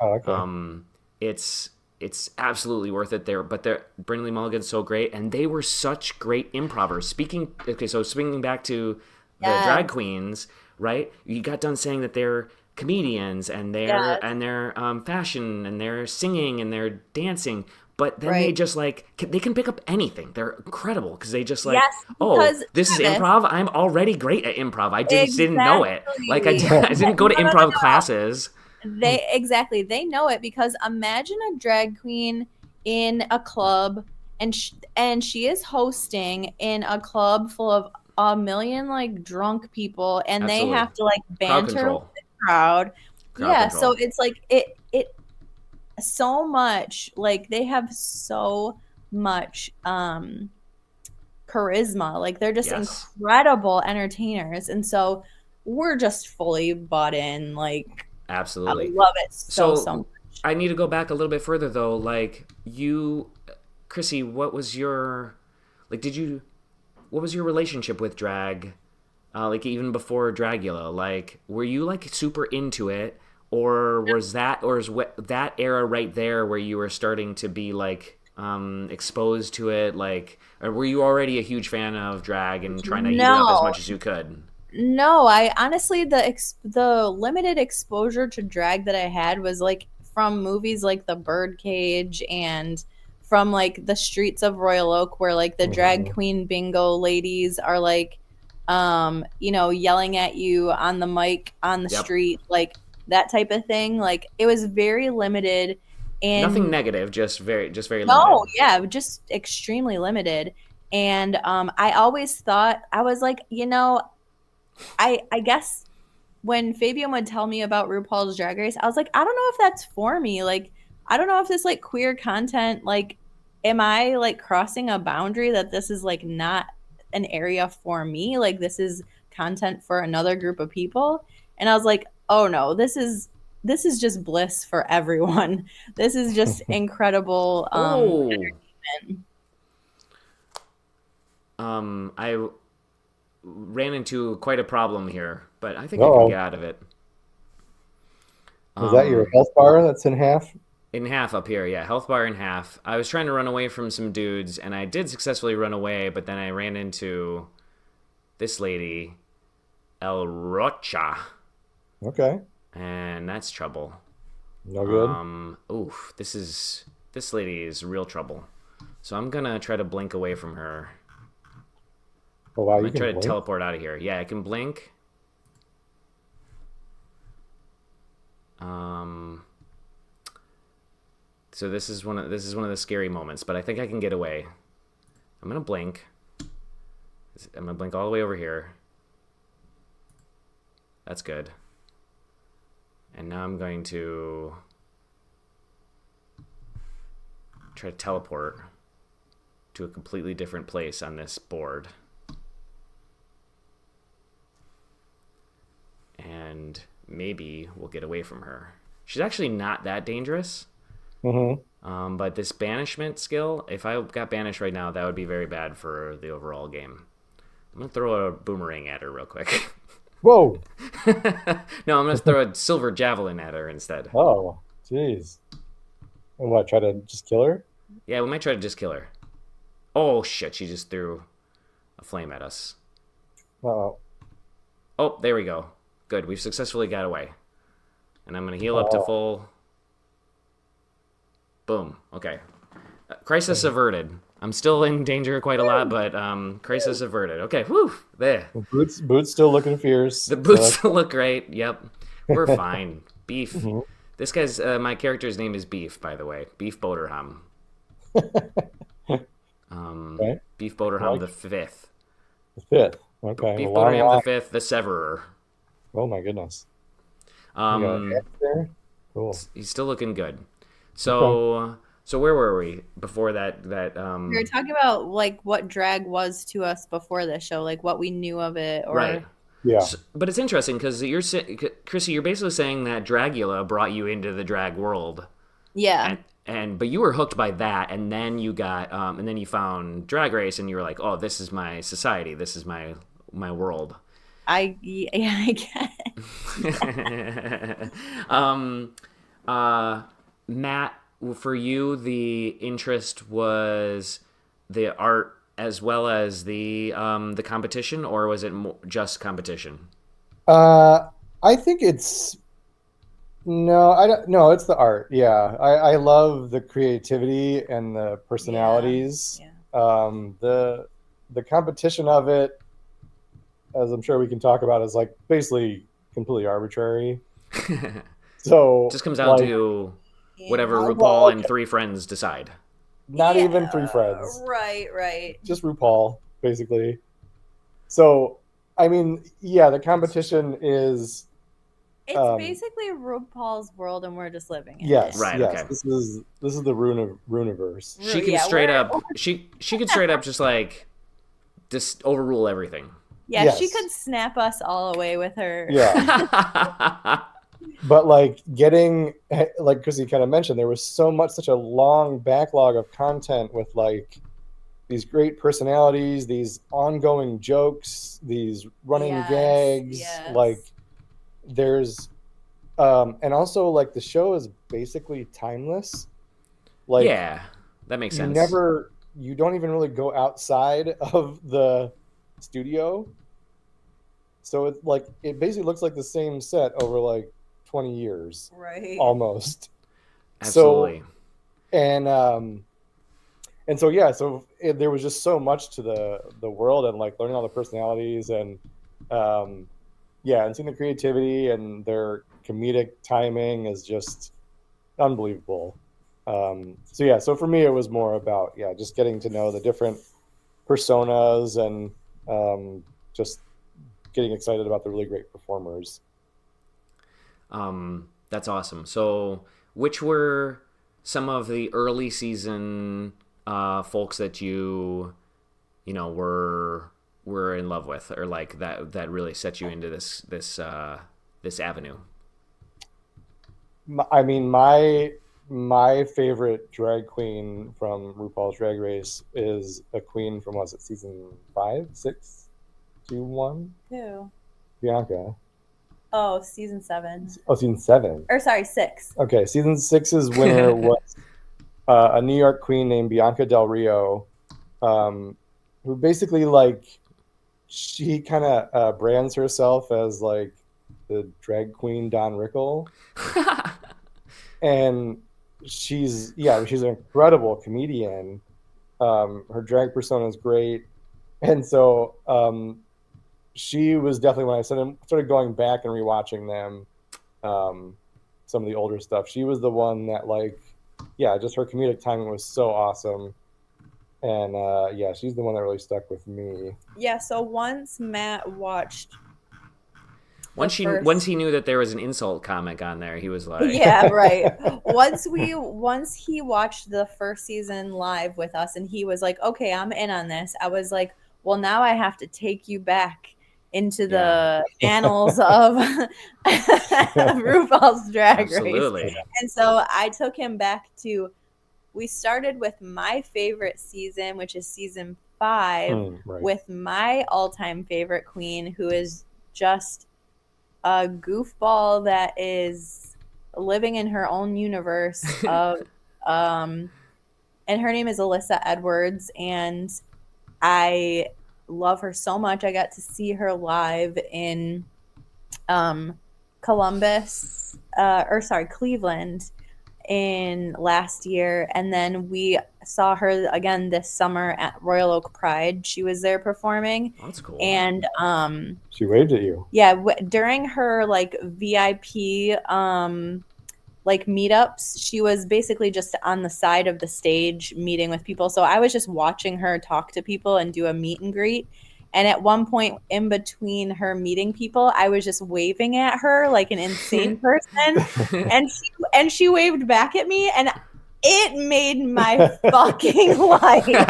Oh, okay. It's absolutely worth it there. But Brindley Mulligan's so great, and they were such great improvers. So swinging back to the drag Yes, queens, right? You got done saying that they're comedians and yes, they're fashion and they're singing and they're dancing. But then they right. just they can pick up anything. They're incredible because they just Yes, oh, because this is Travis, improv. I'm already great at improv. I didn't know it. Like exactly. I didn't go to No, no, no, improv classes. they exactly they know it because imagine a drag queen in a club and she is hosting in a club full of a million like drunk people and they Absolutely, have to like crowd banter with control. the crowd. Crowd Yeah, so control. it's like it so much like they have so much charisma. Like they're just Yes, incredible entertainers. And so we're just fully bought in. Like I absolutely. love it so So much. I need to go back a little bit further though. Like you, Chrissy, what was your like? Did you what was your relationship with drag? Like even before Dragula, like were you like super into it, or was that era right there where you were starting to be like exposed to it? Like, or were you already a huge fan of drag and trying to eat it up as No, much as you could? no. I honestly the limited exposure to drag that I had was like from movies like The Birdcage and from like the streets of Royal Oak where like the drag Hmm. queen bingo ladies are like yelling at you on the mic on the Yep. street like that type of thing. Like it was very limited Nothing in negative, just very no, limited. yeah, just extremely limited. And I always thought I was like, I guess when Fabian would tell me about RuPaul's Drag Race, I was like, I don't know if that's for me. Like, I don't know if this like queer content, like, am I like crossing a boundary that this is like not an area for me? Like, this is content for another group of people. And I was like, oh no, this is just bliss for everyone. This is just incredible Oh, entertainment. I ran into quite a problem here, but I think I can get Uh-oh. out of it. Is that your Um, health bar that's in half? in half up here, yeah, health bar in half. I was trying to run away from some dudes, and I did successfully run away, but then I ran into this lady, El Rocha, Okay. and that's trouble. No good. Oof, this lady is real trouble. So I'm gonna try to blink away from her. Oh, wow, I'm you gonna can try to blink. teleport out of here. Yeah, I can blink. Um, so this is one of the scary moments, but I think I can get away. I'm gonna blink. I'm gonna blink all the way over here. That's good. And now I'm going to try to teleport to a completely different place on this board. And maybe we'll get away from her. She's actually not that dangerous. Hmm. But this banishment skill, if I got banished right now, that would be very bad for the overall game. I'm gonna throw a boomerang at her real quick. Whoa. No, I'm gonna throw a silver javelin at her instead. Oh, jeez. And what, try to just kill her? Yeah, we might try to just kill her. Oh shit, she just threw a flame at us. Uh-oh. Oh, there we go. Good, we've successfully got away. And I'm gonna heal up to Oh. full. Boom. Okay. Crisis averted. I'm still in danger quite a lot, but crisis averted. Okay, whew, there. Boots still looking fierce. The So boots that's look great. Yep, we're fine. Beef. Mhm. This guy's my character's name is Beef, by the way. Beef Boterham. Okay. Beef I Boterham like the fifth. the fifth. Okay. A Beef long Boterham the line. fifth, the Severer. Oh my goodness. You got an Um, X there? Cool. he's still looking good. Okay. So where were we before that? We were talking about like what drag was to us before the show, like what we knew of it, Right. or Yeah. So, but it's interesting because Chrissy, you're basically saying that Dragula brought you into the drag world, yeah, and but you were hooked by that, and then you got and then you found Drag Race, and you were like, oh, this is my society, this is my world. yeah, I guess. um, Matt, for you, the interest was the art as well as the competition, or was it just competition? I think it's no, I don't. No, it's the art. Yeah, I love the creativity and the personalities. Yeah. The competition of it, as I'm sure we can talk about, is like basically completely arbitrary. So Just comes down like, to whatever well, RuPaul okay, and three friends decide. not Yeah, even three friends, right. just RuPaul basically. So I mean, yeah, the competition is It's basically RuPaul's world, and we're just living in it. yes, Right. yes. Okay. This is the Runiverse. She can Yeah, straight up. She could straight up just like just overrule everything. yeah, she Yes. could snap us all away with her. Yeah. But like getting, like Chrissy kind of mentioned, there was such a long backlog of content with like these great personalities, these ongoing jokes, these running Yes, gags. yes. Like there's, and also like the show is basically timeless. Like Yeah, that makes sense. you don't even really go outside of the studio. So it's like, it basically looks like the same set over like 20 years Right. almost. Absolutely. So, and so, yeah, so there was just so much to the world and like learning all the personalities and, yeah, and seeing the creativity and their comedic timing is just unbelievable. So yeah, so for me, it was more about, yeah, just getting to know the different personas and, just getting excited about the really great performers. That's awesome. So, which were some of the early season folks that you know were in love with, or like that really set you into this avenue? I mean, my favorite drag queen from RuPaul's Drag Race is a queen from, was it season 5, 6, 2, 1? Who? Bianca. Oh, season 7. Oh, season 7. Or sorry, 6. Okay, season 6's winner was a New York queen named Bianca Del Rio, who basically like she kind of brands herself as like the drag queen Don Rickle, and she's an incredible comedian. Her drag persona is great, and so she was definitely, when I started going back and rewatching them, some of the older stuff, she was the one that like, yeah, just her comedic timing was so awesome. And yeah, she's the one that really stuck with me. Yeah, so once Matt watched Once he knew that there was an insult comic on there, he was like, yeah, right. Once he watched the first season live with us and he was like, okay, I'm in on this, I was like, well, now I have to take you back into the annals of RuPaul's Drag Absolutely. Race. And so I took him back to, we started with my favorite season, which is season 5, Right. with my all-time favorite queen, who is just a goofball that is living in her own universe of and her name is Alyssa Edwards, and I love her so much. I got to see her live in Cleveland in last year, and then we saw her again this summer at Royal Oak Pride. She was there performing. Oh, that's cool. And she waved at you. Yeah, during her like VIP like meetups, she was basically just on the side of the stage meeting with people. So I was just watching her talk to people and do a meet and greet. And at one point in between her meeting people, I was just waving at her like an insane person. and she waved back at me, and it made my fucking life. We have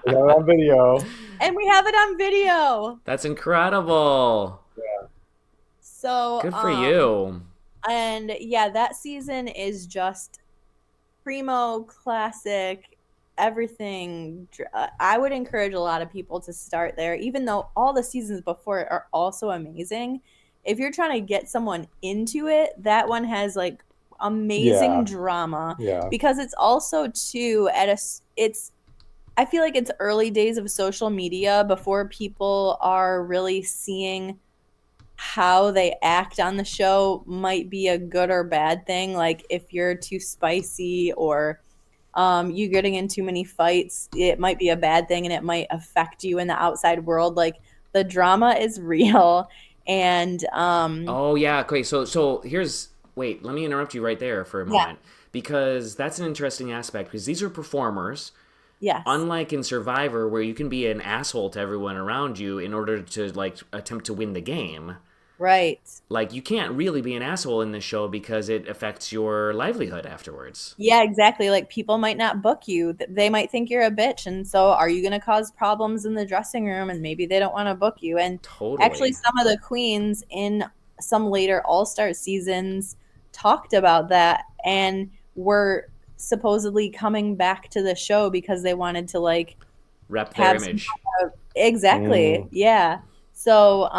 it on video. And we have it on video. That's incredible. Yeah. So good for you. And yeah, that season is just primo, classic, everything. I would encourage a lot of people to start there, even though all the seasons before it are also amazing. if you're trying to get someone into it, that one has like amazing drama. Yeah. Because it's also too I feel like it's early days of social media before people are really seeing how they act on the show might be a good or bad thing. Like if you're too spicy or you getting in too many fights, it might be a bad thing and it might affect you in the outside world. Like the drama is real. And Oh yeah, okay. So here's wait. Let me interrupt you right there for a moment because that's an interesting aspect because these are performers. yes, Unlike in Survivor, where you can be an asshole to everyone around you in order to like attempt to win the game. right. Like you can't really be an asshole in this show because it affects your livelihood afterwards. Yeah, exactly. Like people might not book you. They might think you're a bitch. And so are you going to cause problems in the dressing room? And maybe they don't want to book you. And actually, Totally. some of the queens in some later All-Star seasons talked about that and were supposedly coming back to the show because they wanted to like Rep their have some image. exactly. Yeah. So,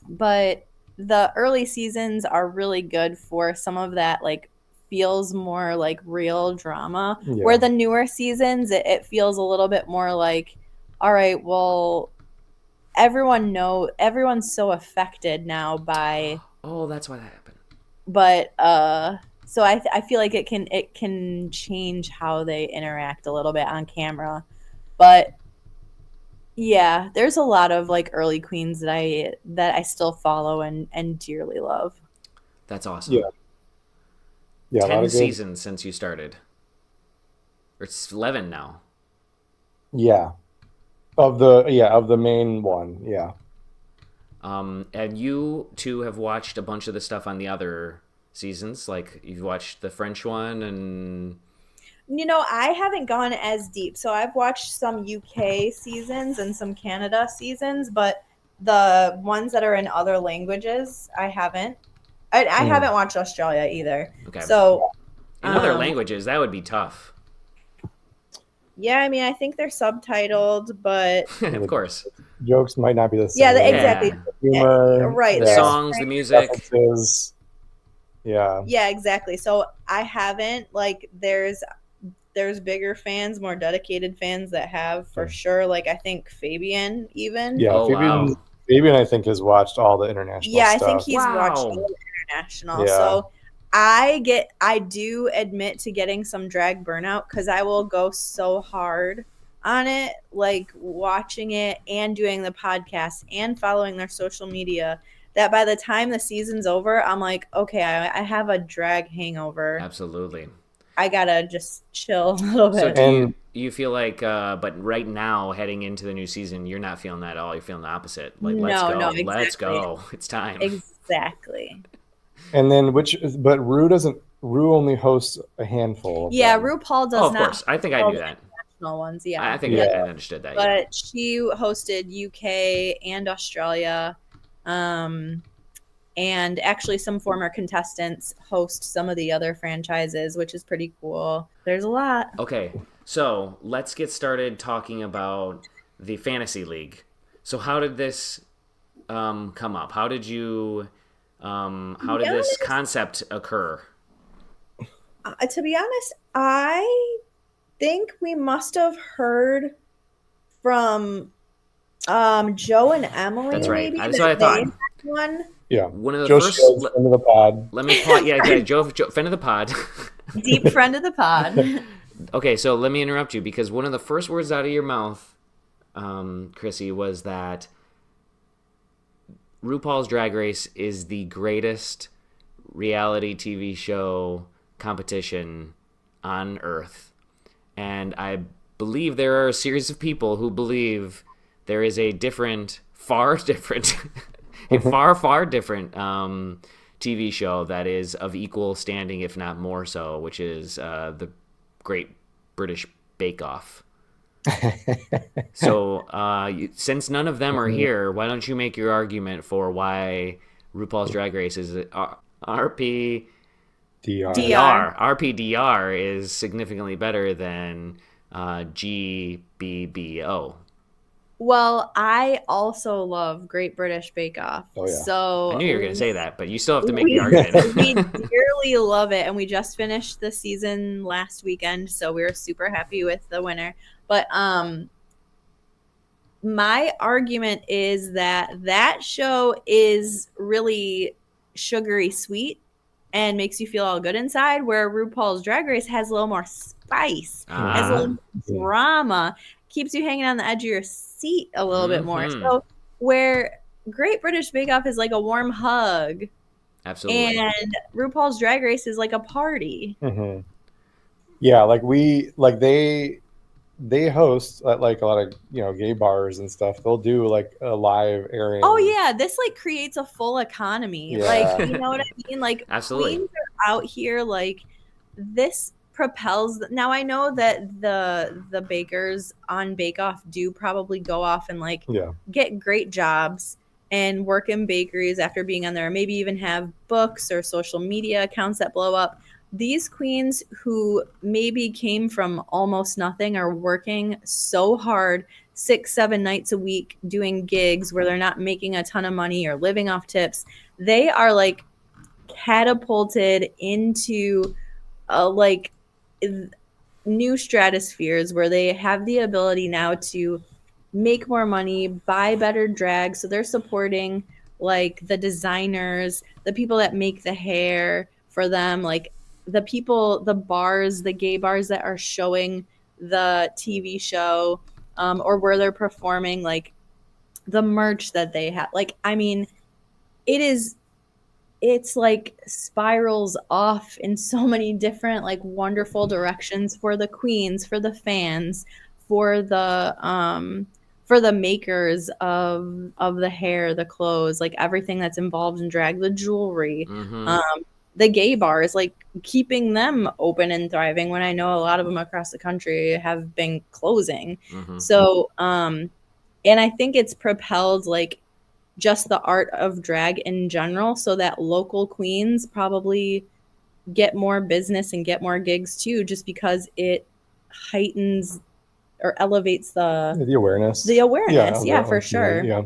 but the early seasons are really good for some of that like feels more like real drama where the newer seasons it feels a little bit more like all right, well, everyone's so affected now by Oh, that's why that happened. but so I feel like it can change how they interact a little bit on camera. But yeah, there's a lot of like early queens that I still follow and dearly love. That's awesome. Yeah. Yeah. 10 seasons since you started. Or it's 11 now. Yeah. Of the main one. Yeah. And you two have watched a bunch of the stuff on the other seasons. Like you've watched the French one and You know, I haven't gone as deep. So I've watched some UK seasons and some Canada seasons, but the ones that are in other languages, I haven't. I haven't watched Australia either. Okay. So in other languages, that would be tough. yeah, I mean, I think they're subtitled, but Of course. Jokes might not be the same. yeah, exactly. Yeah. Humor, Right. The there's songs, the music. references. Yeah. Yeah, exactly. So I haven't like there's bigger fans, more dedicated fans that have for sure. Like I think Fabian even. Yeah. Oh, wow. Fabian, I think, has watched all the international Yeah, stuff. I think he's watched all the international. Yeah. So I do admit to getting some drag burnout because I will go so hard on it, like watching it and doing the podcast and following their social media, that by the time the season's over, I'm like, okay, I have a drag hangover. Absolutely. I gotta just chill a little bit. So do you feel like, but right now, heading into the new season, you're not feeling that at all. You're feeling the opposite. Like, let's go. Exactly. Let's go. It's time. Exactly. And then but Rue only hosts a handful of them. Rupaul does Oh, of not course. I think I knew that. international ones. Yeah. I think I understood that. But she hosted UK and Australia. And actually some former contestants host some of the other franchises, which is pretty cool. There's a lot. Okay, so let's get started talking about the Fantasy League. So how did this come up? How did you how did this concept occur? To be honest, I think we must have heard from Joe and Emily. That's right. Maybe, That's what I thought. One. Yeah. One of the Joe first Shields, friend of the pod. Let me pause. Yeah, Joe, friend of the pod. Deep friend of the pod. Okay, so let me interrupt you because one of the first words out of your mouth, Chrissy, was that RuPaul's Drag Race is the greatest reality TV show competition on Earth. And I believe there are a series of people who believe there is a far different TV show that is of equal standing, if not more so, which is the Great British Bake Off. So since none of them are here, why don't you make your argument for why RuPaul's Drag Race is RPDR is significantly better than GBBO. Well, I also love Great British Bake Off. Oh, yeah. So I knew you were going to say that, but you still have to make the we argument. we dearly love it, and we just finished the season last weekend, so we were super happy with the winner. But my argument is that show is really sugary sweet and makes you feel all good inside, where RuPaul's Drag Race has a little more spice, has a little more drama, keeps you hanging on the edge of your seat a little bit more. So where Great British Bake Off is like a warm hug, Absolutely, and RuPaul's Drag Race is like a party. Mm-hmm. Yeah, like they host at like a lot of gay bars and stuff. They'll do like a live airing. Oh yeah, this like creates a full economy. Yeah. Like, you know what I mean? Like, absolutely. queens are out here, like, this propels. Now I know that the bakers on Bake Off do probably go off and like get great jobs and work in bakeries after being on there, maybe even have books or social media accounts that blow up. These queens who maybe came from almost nothing are working so hard 6-7 nights a week doing gigs where they're not making a ton of money or living off tips. They are like catapulted into like new stratospheres where they have the ability now to make more money, buy better drag. So they're supporting like the designers, the people that make the hair for them, like the people, the bars, the gay bars that are showing the TV show, or where they're performing, like the merch that they have. Like, I mean, it's like spirals off in so many different like wonderful directions for the queens, for the fans, for the makers of the hair, the clothes, like everything that's involved in drag, the jewelry. The gay bars, like keeping them open and thriving when I know a lot of them across the country have been closing. So and I think it's propelled like just the art of drag in general, so that local queens probably get more business and get more gigs too, just because it heightens or elevates the awareness. Yeah, for sure. Yeah,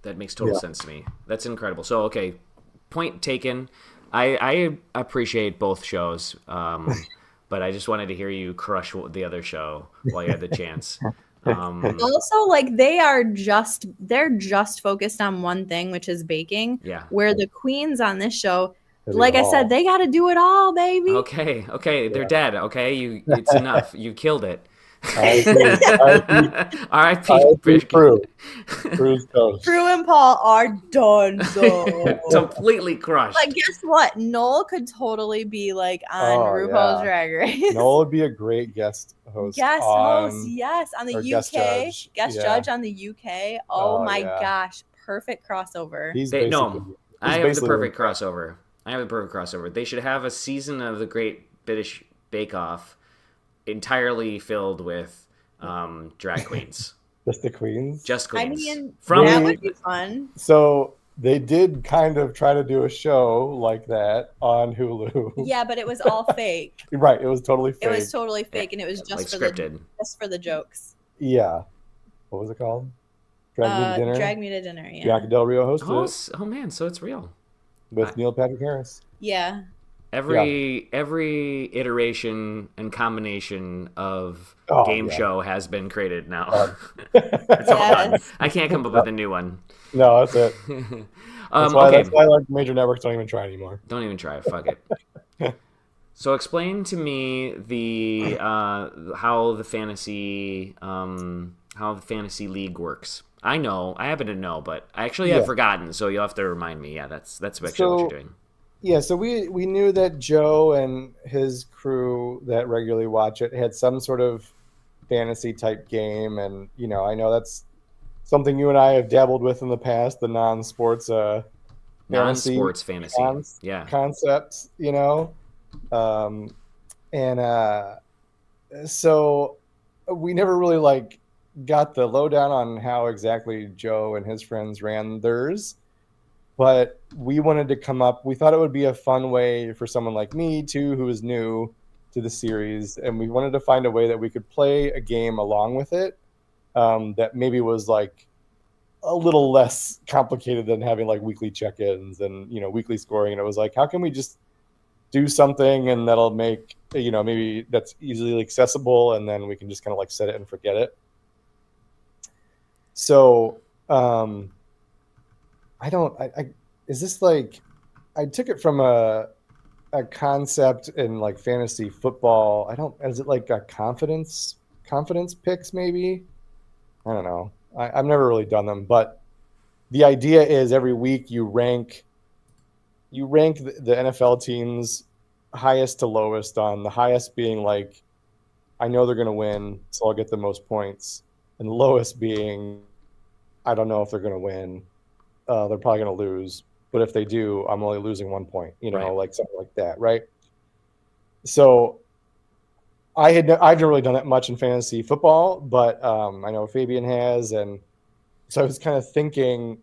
that makes total sense to me. That's incredible. So okay, point taken. I appreciate both shows, but I just wanted to hear you crush the other show while you had the chance. Also, like they're just focused on one thing, which is baking. Yeah. Where the queens on this show, like I said, they got to do it all, baby. Okay, they're dead. Okay, it's enough. You killed it. R.I.P. Prue. Prue's toast. Prue and Paul are done. So completely crushed. But guess what? Noel could totally be like on RuPaul's Drag Race. Noel would be a great guest host. Yes, on the UK. Guest judge on the UK. Oh my gosh, perfect crossover. I have the perfect crossover. They should have a season of the Great British Bake Off entirely filled with drag queens. Just the queens? Just queens. I mean, that would be fun. So they did kind of try to do a show like that on Hulu. Yeah, but it was all fake. Right, it was totally fake. It was totally fake, and it was just like scripted. Just for the jokes. Yeah. What was it called? Drag Me to Dinner? Drag Me to Dinner, yeah. Bianca Del Rio hosted it. Oh man, so it's real. With Neil Patrick Harris. Yeah. Every iteration and combination of game show has been created now. It's all done. I can't come up with a new one. No, that's it. That's why like major networks don't even try anymore. Don't even try. Fuck it. So explain to me the how the fantasy league works. I happen to know, but I actually have forgotten. So you'll have to remind me. Yeah, that's actually what you're doing. Yeah, so we knew that Joe and his crew that regularly watch it had some sort of fantasy type game, and I know that's something you and I have dabbled with in the past, the non-sports fantasy concepts, so we never really like got the lowdown on how exactly Joe and his friends ran theirs. But we wanted to we thought it would be a fun way for someone like me too, who is new to the series. And we wanted to find a way that we could play a game along with it. that maybe was like a little less complicated than having like weekly check-ins and, you know, weekly scoring. And it was like, how can we just do something and that'll make, you know, maybe that's easily accessible, and then we can just kind of like set it and forget it. So is this like, I took it from a concept in like fantasy football. Is it like a confidence picks maybe? I don't know. I've never really done them, but the idea is every week you rank the NFL teams highest to lowest, on the highest being like, I know they're going to win, so I'll get the most points. And the lowest being, I don't know if they're going to win. They're probably going to lose. But if they do, I'm only losing 1 point, you know, like something like that, right? So I've never really done that much in fantasy football, but I know Fabian has. And so I was kind of thinking,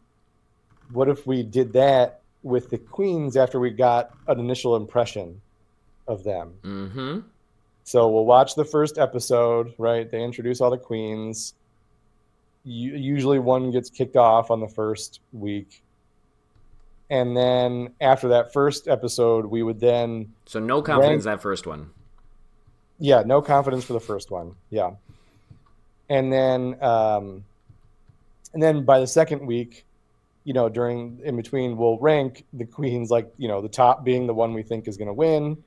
what if we did that with the queens after we got an initial impression of them? Mm-hmm. So we'll watch the first episode, right? They introduce all the queens. Usually one gets kicked off on the first week. And then after that first episode, we would then... So no confidence that first one. Yeah, no confidence for the first one. Yeah. And then by the second week, you know, in between, we'll rank the queens, like, you know, the top being the one we think is going to win.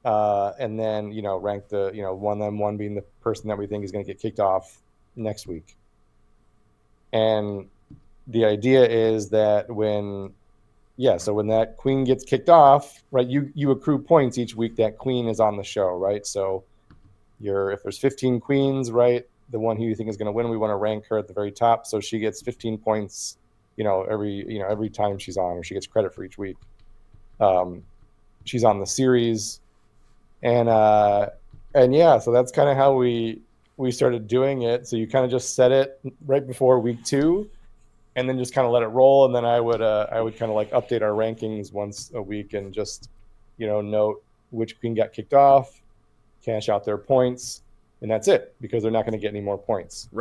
And then, you know, rank the, you know, one being the person that we think is going to get kicked off next week. And the idea is that when that queen gets kicked off, right, you accrue points each week that queen is on the show, right? So if there's 15 queens, right, the one who you think is going to win, we want to rank her at the very top, so she gets 15 points, every time she's on, or she gets credit for each week. She's on the series, and yeah, so that's kind of how we started doing it. So you kind of just set it right before week 2, and then just kind of let it roll. And then I would kind of like update our rankings once a week, and just, you know, note which queen got kicked off, cash out their points, and that's it, because they're not going to get any more points. Right.